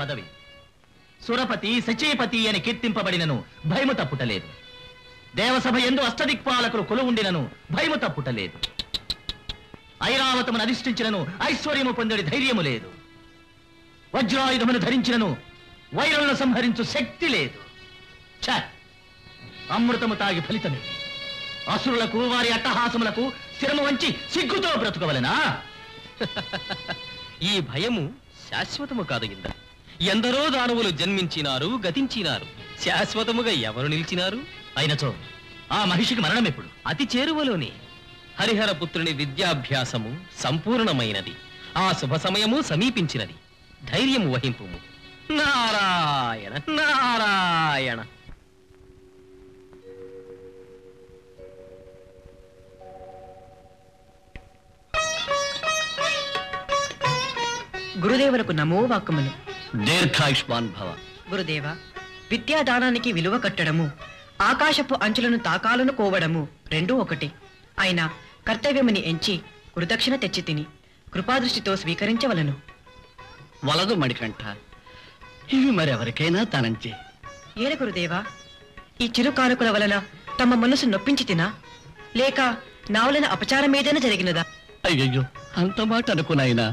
పదవి. సురపతి సచీపతి అని కీర్తింపబడినను భయము తప్పుటలేదు. దేవసభ యందు అష్టదిక్పాలకులు కొలువుండినను భయము తప్పుటలేదు. ఐరావతమును అధిష్ఠించినను ఐశ్వర్యము పొందడి ధైర్యము లేదు. వజ్రాయుధమును ధరించినను వైరులను సంహరించు శక్తి లేదు. అమృతము తాగి ఫలితమే. అసురులకు వారి అట్టహాసములకు శిరము వంచి సిగ్గుతో బ్రతుకవలెనా? ఈ భయము శాశ్వతము కాదు ఇంద్ర. ఎందరో దానవులు జన్మించినారు, గతించినారు. శాశ్వతముగా ఎవరు నిలిచినారు? అయినచో ఆ మహిషికి మరణం ఎప్పుడు? అతి చేరువలోనే. హరిహరపుత్రుని విద్యాభ్యాసము సంపూర్ణమైనది. ఆ శుభ సమయము సమీపించినది. ధైర్యము వహింపుము. నారాయణ నారాయణ. గురుదేవులకు నమో వాక్కుములు. దీర్ఘాయుష్మాన్ భవ. గురుదేవ, విద్యాదానానికి విలువ కట్టడము, ఆకాశపు అంచులను తాకాలను కోవడము రెండూ ఒకటి. అయినా కర్తవ్యముని ఎంచి గురుదక్షిణ తెచ్చి తిని కృపాదృష్టితో స్వీకరించవలను. వలదు మణికంఠ, ఇవి మరెవరికైనా తనంచే. ఏల గురుదేవా, ఈ చిరు కానుకల వలన తమ మనసు నొప్పించి తినా, లేక నా వలన అపచారమేదైనా జరిగినదా? అయ్యయ్యో, అంత మాట అనుకునైనా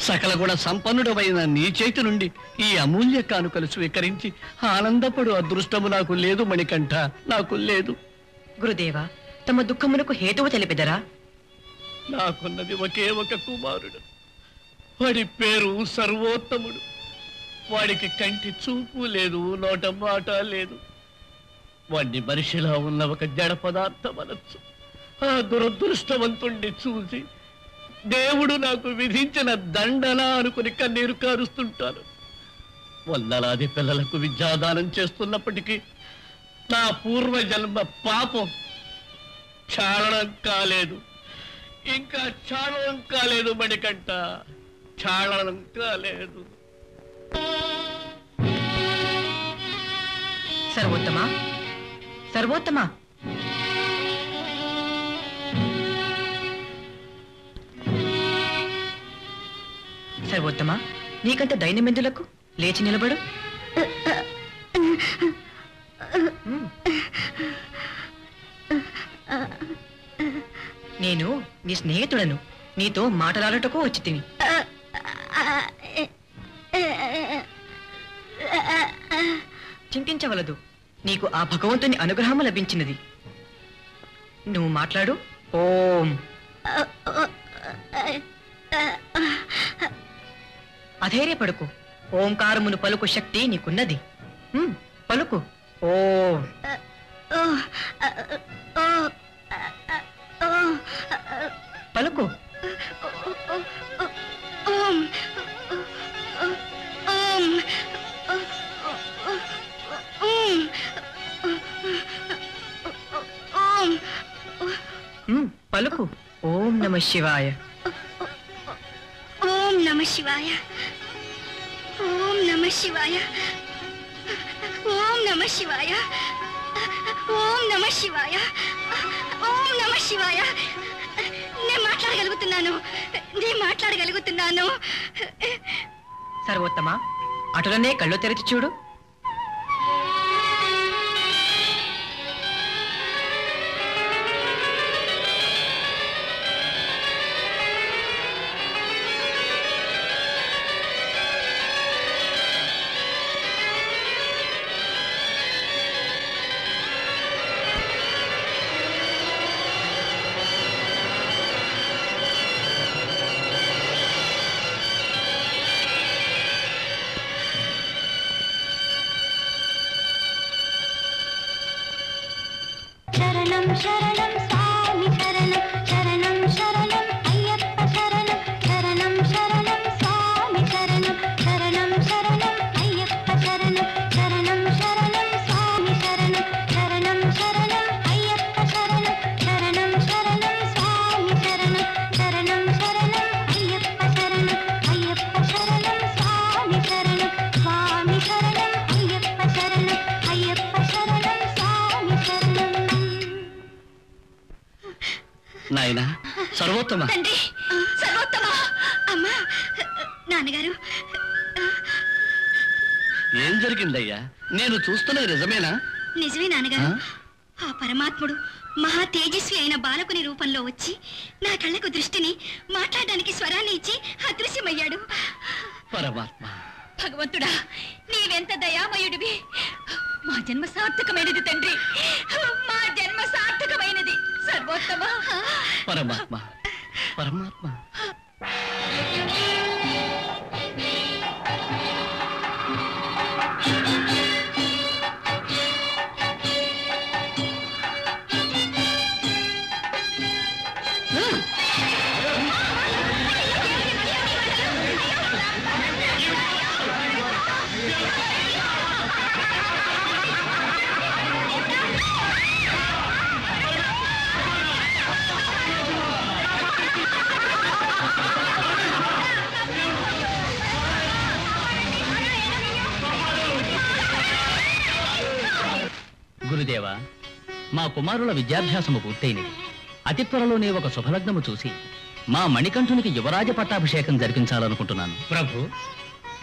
సకల గుణ సంపన్నుడమైన నీ చేతి నుండి ఈ అమూల్య కానుకలు స్వీకరించి ఆనందపడు అదృష్టము నాకు లేదు మణికంఠ, నాకు లేదు. గురుదేవా, తమ దుఃఖమునకు హేతువు తెలిపెదరా? నాకున్నది ఒకే ఒక కుమారుడు. వాడి పేరు సర్వోత్తముడు. వాడికి కంటి చూపు లేదు, నోట మాట లేదు. వాడిని మనిషిలా ఉన్న ఒక జడ పదార్థం అనొచ్చు. ఆ దురదృష్టవంతుణ్ణి చూసి దేవుడు నాకు విధించిన దండన అనుకుని కన్నీరు కారుస్తుంటాను. వందలాది పిల్లలకు విద్యాదానం చేస్తున్నప్పటికీ నా పూర్వజన్మ పాపం క్షాళనం కాలేదు, ఇంకా క్షాళనం కాలేదు మణికంఠ, క్షాళనం కాలేదు. సర్వోత్తమా, సర్వోత్తమా, సర్వోత్తమా, నీకంటే దైనమెందులకు? లేచి నిలబడు. నేను నీ స్నేహితుడను, నీతో మాటలాడటకు వచ్చి తిని. చింతించవలదు, నీకు ఆ భగవంతుని అనుగ్రహము లభించినది. నువ్వు మాట్లాడు. ఓం. అధైర్యపడుకు. ఓంకారమును పలుకు శక్తి నీకున్నది. పలుకు. ఓం. పలుకు. పలుకు. ఓం నమ శివాయ. ఓం నమ శివాయ. ఓం నమ శివాయ. ఓం నమ శివాయ. ఓం నమ శివాయ. ఓం నమ శివాయ. నేను మాట్లాడగలుగుతున్నాను. సర్వోత్తమ, అటులనే కళ్ళు తెరిచి చూడు. శరణం శరణం స్వామి శరణం, శరణం శరణం అయ్యప్ప శరణం, శరణం శరణం స్వామి శరణం, శరణం శరణం అయ్యప్ప శరణం, శరణం శరణం స్వామి శరణం, శరణం శరణం అయ్యప్ప శరణం, శరణం శరణం స్వామి శరణం, శరణం శరణం అయ్యప్ప శరణం, అయ్యప్ప శరణం స్వామి శరణం, స్వామి శరణం అయ్యప్ప శరణం, అయ్యప్ప శరణం స్వామి శరణం. నాయనా సర్వోత్తమ. తండ్రి సర్వోత్తమ. అమ్మా, నాన్నగారు ఏం జరిగిందయ్యా? నేను చూస్తున్నది నిజమేనా? నిజమే నాన్నగారు. ఆ పరమాత్ముడు మహా తేజస్వి అయిన బాలకుని రూపంలో వచ్చి నా కళ్ళకు దృష్టిని, మాట్లాడడానికి స్వరాన్ని ఇచ్చి అదృశ్యమయ్యాడు. పరమాత్మ, భగవంతుడా, నీవెంత దయామయుడివి! మా జన్మ సార్థకమైనది తండ్రి, మా జన్మ సార్థకమైనది సర్వోత్తమ. పరమాత్మ, పరమాత్మ. గురుదేవా, మా కుమారుల విద్యాభ్యాసము పూర్తయినది. అతి త్వరలోనే ఒక శుభలగ్నము చూసి మా మణికంఠునికి యువరాజ పట్టాభిషేకం జరిపించాలనుకుంటున్నాను. ప్రభు,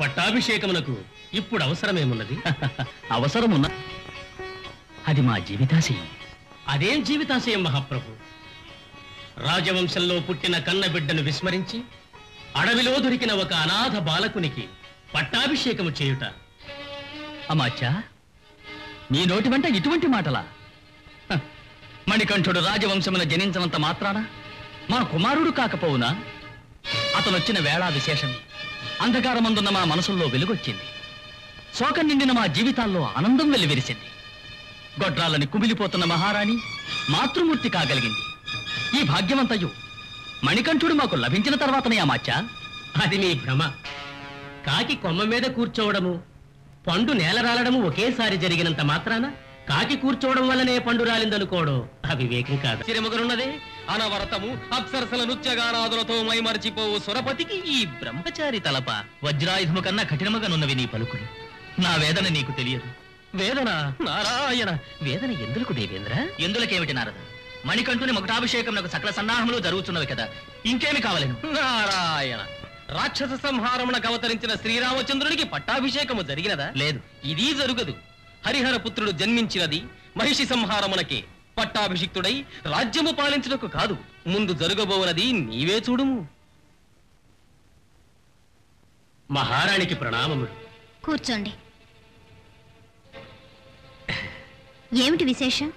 పట్టాభిషేకమునకు ఇప్పుడు అవసరమేమున్నది? అవసరమున్న అది మా జీవితాశయం. అదేం జీవితాశయం మహాప్రభు? రాజవంశంలో పుట్టిన కన్నబిడ్డను విస్మరించి అడవిలో దొరికిన ఒక అనాథ బాలకునికి పట్టాభిషేకము చేయుట. అమాచ్యా, నీ నోటి వెంట ఇటువంటి మాటలా? మణికంఠుడు రాజవంశమున జనించినంత మాత్రాన మా కుమారుడు కాకపోవునా? అతనొచ్చిన వేళా విశేషమే అంధకారమందున్న మా మనసుల్లో వెలుగొచ్చింది. శోకం నిండిన మా జీవితాల్లో ఆనందం వెల్లివిరిసింది. గొడ్రాలని కుమిలిపోతున్న మహారాణి మాతృమూర్తి కాగలిగింది. ఈ భాగ్యమంతయు మణికంఠుడు మాకు లభించిన తర్వాతనే అమాచ్యా. అది మీ భ్రమ. కాకి కొమ్మ మీద కూర్చోవడము, పండు నేల రాలడము ఒకేసారి జరిగినంత మాత్రాన కాకి కూర్చోవడం వల్లనే పండు రాలిందనుకోవడం అవివేకం కాదు. చిరముగనున్నదే అనవరతము అప్సరసల నృత్యగానాదులతో మైమరిచిపోవు సురపతికి ఈ బ్రహ్మచారి తలప. వజ్రాయుధము కన్నా కఠినముగానున్నవి నీ పలుకులు. నా వేదన నీకు తెలియదు. వేదన? నారాయణ! వేదన ఎందులకు దేవేంద్ర? ఎందులకేమిటి నారద? మణికంఠుని మొకటాభిషేకమునకు సకల సన్నాహములు జరుగుతున్నవి కదా, ఇంకేమి కావలేను? నారాయణ! రాక్షస సంహారమునకు అవతరించిన శ్రీరామచంద్రునికి పట్టాభిషేకము జరిగినదా? లేదు. ఇది జరుగదు. హరిహర పుత్రుడు జన్మించినది మహిషి సంహారమునకే. పట్టాభిషిక్తుడై రాజ్యము పాలించుటకు కాదు. ముందు జరగబోనది నీవే చూడుము. మహారాణికి ప్రణామములు. కూర్చోండి. ఏమిటి విశేషం?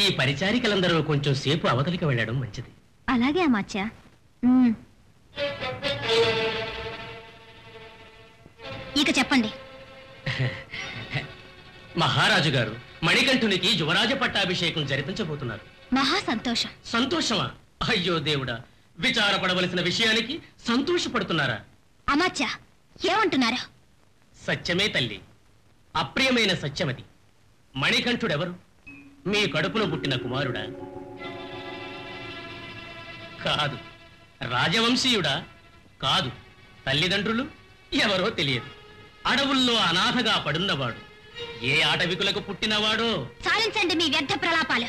ఈ పరిచారికలందరూ కొంచెం సేపు అవతలికి వెళ్ళడం మంచిది. అలాగే అమాచ్యా. ఇక చెప్పండి. మహారాజు గారు మణికంఠునికి యువరాజ పట్టాభిషేకం జరిపించబోతున్నారు. మహా సంతోషం. సంతోషమా? అయ్యో దేవుడా, విచారపడవలసిన విషయానికి సంతోషపడుతున్నారా? అమాచ్యా, ఏమంటున్నారు? సత్యమే తల్లి, అప్రియమైన సత్యమది. మణికంఠుడెవరు? మీ కడుపులో పుట్టిన కుమారుడా? కాదు. రాజవంశీయుడా? కాదు. తల్లిదండ్రులు ఎవరో తెలియదు. అడవుల్లో అనాథగా పడున్నవాడు. ఏ ఆటవికులకు పుట్టినవాడో. చాలించండి మీ వ్యర్థ ప్రలాపాలు.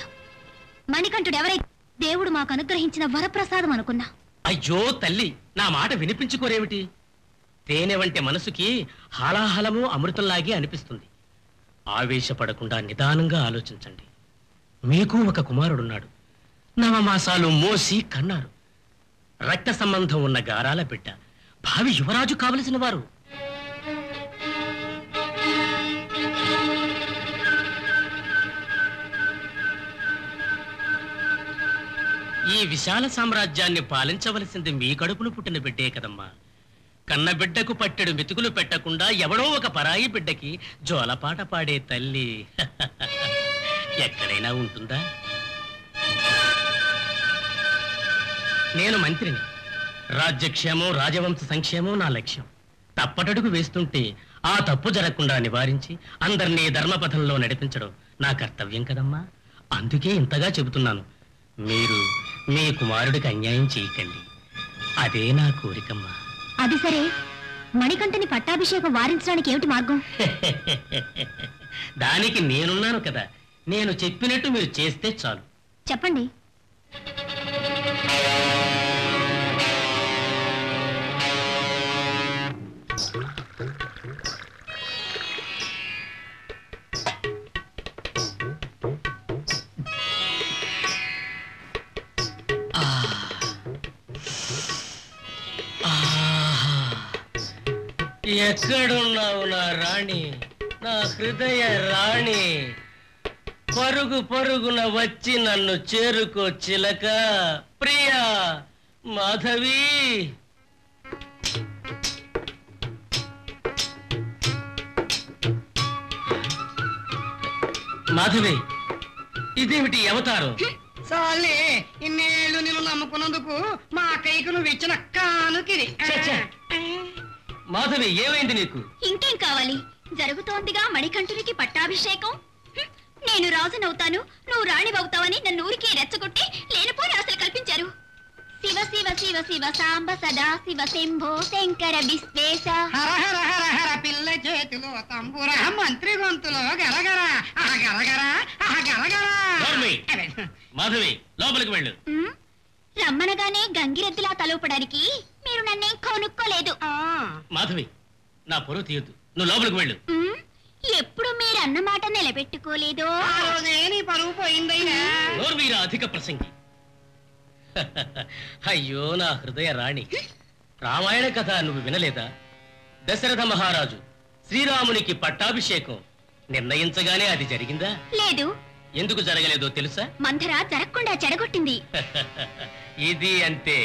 మణికంఠుడు ఎవరై? దేవుడు మాకు అనుగ్రహించిన వరప్రసాదం అనుకున్నా. అయ్యో తల్లి, నా మాట వినిపించుకోరేమిటి? తేనె వంటి మనసుకి హాలాహలము అమృతంలాగే అనిపిస్తుంది. ఆవేశపడకుండా నిదానంగా ఆలోచించండి. మీకు ఒక కుమారుడున్నాడు. నవమాసాలు మోసి కన్నారు. రక్త సంబంధం ఉన్న గారాల బిడ్డ. భావి యువరాజు కావలసిన వారు. ఈ విశాల సామ్రాజ్యాన్ని పాలించవలసింది మీ కడుపును పుట్టిన బిడ్డే కదమ్మా. కన్న బిడ్డకు పట్టెడు మెతుకులు పెట్టకుండా ఎవడో ఒక పరాయి బిడ్డకి జోలపాట పాడే తల్లి ఎక్కడైనా ఉంటుందా? నేను మంత్రిని. రాజ్యక్షేమం, రాజవంశ సంక్షేమం నా లక్ష్యం. తప్పటడుగు వేస్తుంటే ఆ తప్పు జరగకుండా నివారించి అందరినీ ధర్మపథంలో నడిపించడం నా కర్తవ్యం కదమ్మా. అందుకే ఇంతగా చెబుతున్నాను. మీరు మీ కుమారుడికి అన్యాయం చేయకండి. అదే నా కోరికమ్మా. అది సరే, మణికంఠని పట్టాభిషేకం వారించడానికి ఏమిటి మార్గం? దానికి నేనున్నాను కదా. నేను చెప్పినట్టు మీరు చేస్తే చాలు. చెప్పండి. ఎక్కడున్నావు నా రాణి, నా హృదయ రాణి? పరుగు పరుగున వచ్చి నన్ను చేరుకో చిలక. ప్రియా, మాధవి. మాధవి, ఇదేమిటి అవతారం? చాలే, ఇన్నేళ్లు నిన్ను నమ్ముకున్నందుకు మా అక్కయ్యకు నువ్వు ఇచ్చిన కానుకిది. మాధవి, ఏమైంది నీకు? ఇంకేం కావాలి? జరుగుతోందిగా మణికంఠునికి పట్టాభిషేకం. నేను రాజునవుతాను, నువ్వు రాణివవుతావని నన్ను ఊరికే రెచ్చగొట్టి లేనిపోని ఆశలు కల్పించారు. శివ శివ శివ శివ సాంబ సదా శివ శంభో శంకర విశ్వేశ. హర హర హర హర పిల్ల చేతిలో తంబుర, మంత్రి గొంతులో గరగర, ఆ గరగర, ఆ గరగర. మాధవి, లోపలికి వెళ్ళు. రమ్మనగానే గంగిరెద్దులా తలూపడానికి మీరు నన్నేం కొనుక్కోలేదు. మాధవి, నా పొరుగు తీయొద్దు, నువ్వు లోపలికి వెళ్ళు. ఎప్పుడు మీరు అన్నమాట నిలబెట్టుకోలేదో ఆ రోజే నీ పరువు పోయిందయ్యా. నోర్వీరా అధిక ప్రసంగి. అయ్యో నా హృదయ రాణి, రామాయణ కథ నువ్వు వినలేదా? దశరథ మహారాజు శ్రీరామునికి పట్టాభిషేకం నిర్ణయించగానే అది జరిగిందా? లేదు. ఎందుకు జరగలేదో తెలుసా? మంథర జరగకుండా చెడగొట్టింది. ఇది అంతే.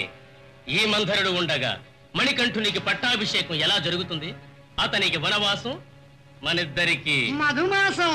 ఈ మంథరుడు ఉండగా మణికంఠునికి పట్టాభిషేకం ఎలా జరుగుతుంది? అతనికి వనవాసం, మనిద్దరికి మధుమాసం.